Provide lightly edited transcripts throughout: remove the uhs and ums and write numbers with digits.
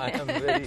I am very...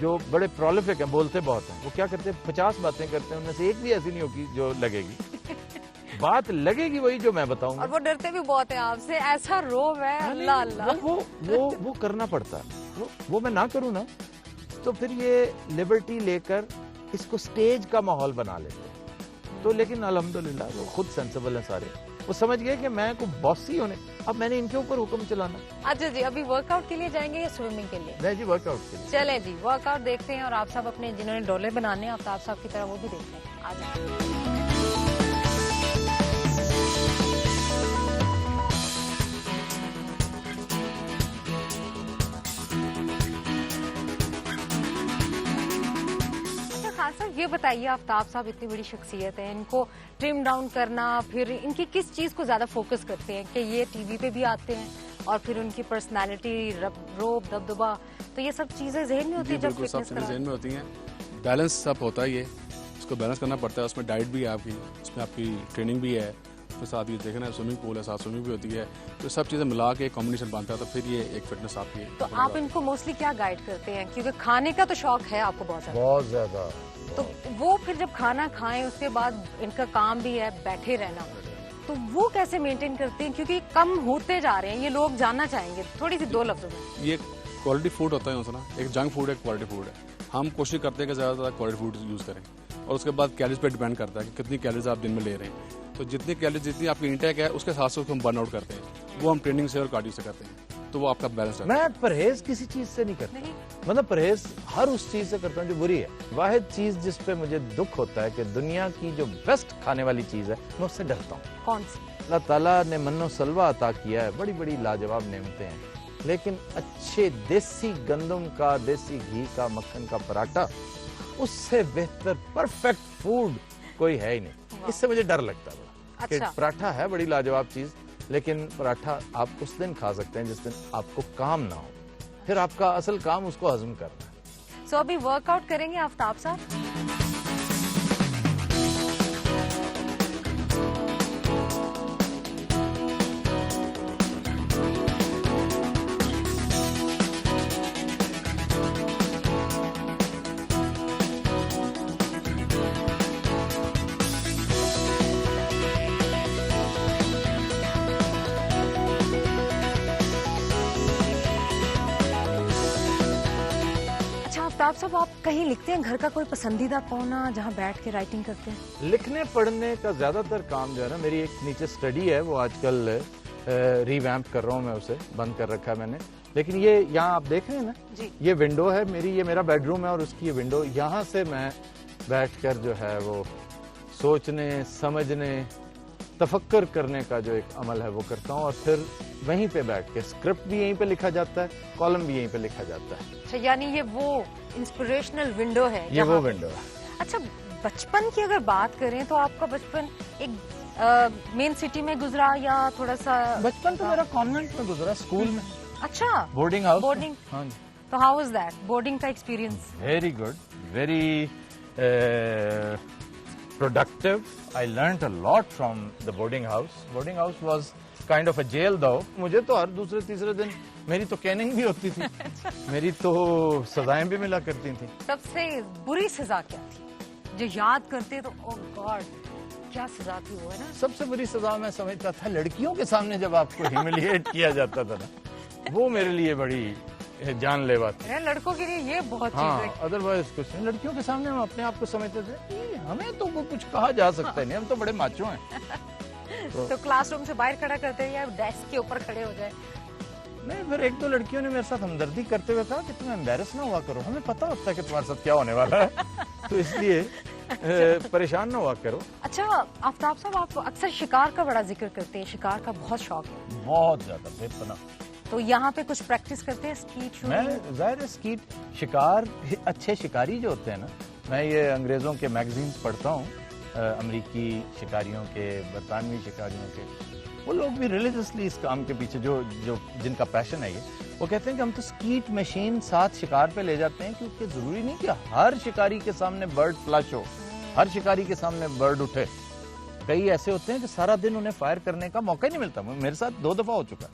جو بڑے prolific ہیں, بولتے بہت ہیں, وہ کیا کرتے ہیں 50 باتیں کرتے ہیں, ان میں سے ایک بھی ایسی نہیں ہوگی جو لگے گی. بات لگے گی وہی جو میں بتاؤں گا. اور وہ ڈرتے بھی بہت ہیں آپ سے, ایسا روب ہے, اللہ اللہ. وہ کرنا پڑتا ہے. وہ میں نہ کروں نا تو پھر یہ لبرٹی لے کر اس کو سٹیج کا ماحول بنا لیتے ہیں. تو لیکن الحمدللہ وہ خود سینسیبل ہیں سارے, وہ سمجھ گئے کہ میں کو باسی ہونے, اب میں نے ان کے اوپر حکم چلانا. اچھا جی, ابھی ورک آؤٹ کے لیے جائیں گے یا سوئمنگ کے لیے؟ نہیں جی, ورک آؤٹ کے لیے. چلیں جی, ورک آؤٹ دیکھتے ہیں, اور آپ سب اپنے جنہوں نے ڈولے بنانے ہیں آفتاب صاحب کی طرح وہ بھی دیکھتے ہیں. آ جائیں. یہ بتائیے, آفتاب صاحب اتنی بڑی شخصیت ہے, ان کو ٹرم ڈاؤن کرنا, پھر ان کی کس چیز کو زیادہ فوکس کرتے ہیں کہ یہ ٹی وی پہ بھی آتے ہیں اور پھر ان کی پرسنالٹی, روب, دبدبا, تو یہ سب چیزیں ذہن میں ہوتی ہیں جب فٹنس کرتے ہیں؟ ذہن میں ہوتی ہیں. بیلنس سب ہوتا ہی ہے, اس کو بیلنس کرنا پڑتا ہے. اس میں ڈائٹ بھی ہے آپ کی, اس میں آپ کی ٹریننگ بھی ہے, اس کے ساتھ یہ دیکھنا ہے سوئمنگ پول ہے, ساتھ سوئمنگ بھی ہوتی ہے, تو سب چیزیں ملا کے کمبینیشن بنتا ہے, تو پھر یہ ایک فٹنس آپ کی. تو آپ ان کو موسٹلی کیا گائیڈ کرتے ہیں, کیونکہ کھانے کا تو شوق ہے آپ کو بہت زیادہ, تو وہ پھر جب کھانا کھائیں اس کے بعد ان کا کام بھی ہے بیٹھے رہنا, تو وہ کیسے مینٹین کرتے ہیں, کیونکہ کم ہوتے جا رہے ہیں, یہ لوگ جاننا چاہیں گے تھوڑی سی 2 لفظوں میں. یہ کوالٹی فوڈ ہوتا ہے نا, ایک جنک فوڈ ہے, ایک کوالٹی فوڈ ہے. ہم کوشش کرتے ہیں کہ زیادہ زیادہ کوالٹی فوڈ یوز کریں, اور اس کے بعد کیلریز پہ ڈیپینڈ کرتا ہے کہ کتنی کیلریز آپ دن میں لے رہے ہیں. تو جتنی کیلریز, جتنی آپ کی انٹیک ہے اس کے ساتھ ساتھ ہم برن آؤٹ کرتے ہیں, وہ ہم ٹریننگ سے اور کارڈیو سے کرتے ہیں, تو وہ آپ کا بیلنس رہتا ہے. میں پرہیز کسی چیز سے نہیں کرتا, مطلب پرہیز ہر اس چیز سے کرتا ہوں جو بری ہے. واحد چیز جس پہ مجھے دکھ ہوتا ہے کہ دنیا کی جو بیسٹ کھانے والی چیز ہے میں اس سے ڈرتا ہوں. کون سی؟ اللہ تعالیٰ نے من و سلوہ عطا کیا ہے, بڑی بڑی لاجواب نعمتیں ہیں, لیکن اچھے دیسی گندم کا, دیسی گھی کا, مکھن کا پراٹھا, اس سے بہتر پرفیکٹ فوڈ کوئی ہے ہی نہیں. اس سے مجھے ڈر لگتا ہے کہ پراٹھا ہے بڑی لاجواب چیز, لیکن پراٹھا آپ اس دن کھا سکتے ہیں جس دن آپ کو کام نہ ہو, پھر آپ کا اصل کام اس کو ہضم کرنا ہے. سو ابھی ورک آؤٹ کریں گے آفتاب صاحب. آفتاب صاحب, آپ کہیں لکھتے ہیں, گھر کا کوئی پسندیدہ کونا جہاں بیٹھ کے رائٹنگ کرتے ہیں؟ لکھنے پڑھنے کا زیادہ تر کام جو ہے نا, میری ایک نیچے اسٹڈی ہے, وہ آج کل ری ویمپ کر رہا ہوں میں, اسے بند کر رکھا ہے میں نے, لیکن یہ یہاں آپ دیکھ رہے ہیں نا جی, یہ ونڈو ہے میری, یہ میرا بیڈ روم ہے, اور اس کی یہ ونڈو, یہاں سے میں بیٹھ کر جو ہے وہ سوچنے, سمجھنے, تفکر کرنے کا جو ایک عمل ہے وہ کرتا ہوں, اور پھر وہیں پہ بیٹھ کے اسکرپٹ بھی یہیں پہ لکھا جاتا ہے, کالم بھی یہیں پہ لکھا جاتا ہے. اچھا, یعنی یہ وہ انسپریشنل ونڈو ہے, یہ وہ ونڈو ہے. اچھا, بچپن کی اگر بات کریں تو آپ کا بچپن ایک مین سٹی میں گزرا یا تھوڑا سا؟ بچپن تو میرا کانوینٹ میں گزرا, اسکول میں. اچھا, بورڈنگ ہاؤس. بورڈنگ, ہاں جی. تو ہاؤ واز دیٹ بورڈنگ کا experience? Very good, very productive. I learnt a lot from the boarding house. Boarding house was kind of a jail though. مجھے تو ہر دوسرے تیسرے دن میری تو کیننگ بھی ہوتی تھی, میری تو سزائیں بھی ملا کرتی تھیں. سب سے بری سزا کیا تھی جو یاد کرتے تو او گاڈ کیا سزا تھی وہ, ہے نا؟ سب سے بری سزا میں سمجھتا تھا لڑکیوں کے سامنے جب آپ کو ہیوملیٹ کیا جاتا تھا نا, وہ میرے لیے بڑی جان لیوا تھی. لڑکوں کے لیے یہ بہت ہاں, چیز ہے. ادروائز کچھ نہیں. لڑکیوں کے سامنے ہم اپنے آپ کو سمجھتے تھے ہمیں تو کچھ کہا جا سکتا نہیں, ہم تو بڑے ماچو ہیں. تو کلاس روم سے باہر کھڑا کرتے یا ڈیسک کے اوپر کھڑے ہو جائے؟ نہیں, پھر ایک دو لڑکیوں نے میرے ساتھ ہمدردی کرتے ہوئے کہا کہ تم ایمبیرس نہ ہوا کرو, ہمیں پتا ہوتا ہے کہ تمہارے ساتھ کیا ہونے والا ہے, تو اس لیے پریشان نہ ہوا کرو. اچھا آفتاب صاحب, آپ اکثر شکار کا بڑا ذکر کرتے ہیں, شکار کا بہت شوق ہے. بہت زیادہ, بے پناہ. تو یہاں پہ کچھ پریکٹس کرتے ہیں اسکیٹ؟ میں ظاہر ہے اسکیٹ, شکار, اچھے شکاری جو ہوتے ہیں نا, میں یہ انگریزوں کے میگزینز پڑھتا ہوں, امریکی شکاریوں کے, برطانوی شکاریوں کے, وہ لوگ بھی ریلیجسلی اس کام کے پیچھے جن کا پیشن ہے یہ, وہ کہتے ہیں کہ ہم تو اسکیٹ مشین ساتھ شکار پہ لے جاتے ہیں, کیونکہ ضروری نہیں کہ ہر شکاری کے سامنے برڈ فلش ہو, ہر شکاری کے سامنے برڈ اٹھے. کئی ایسے ہوتے ہیں کہ سارا دن انہیں فائر کرنے کا موقع ہی نہیں ملتا. میرے ساتھ 2 دفعہ ہو چکا.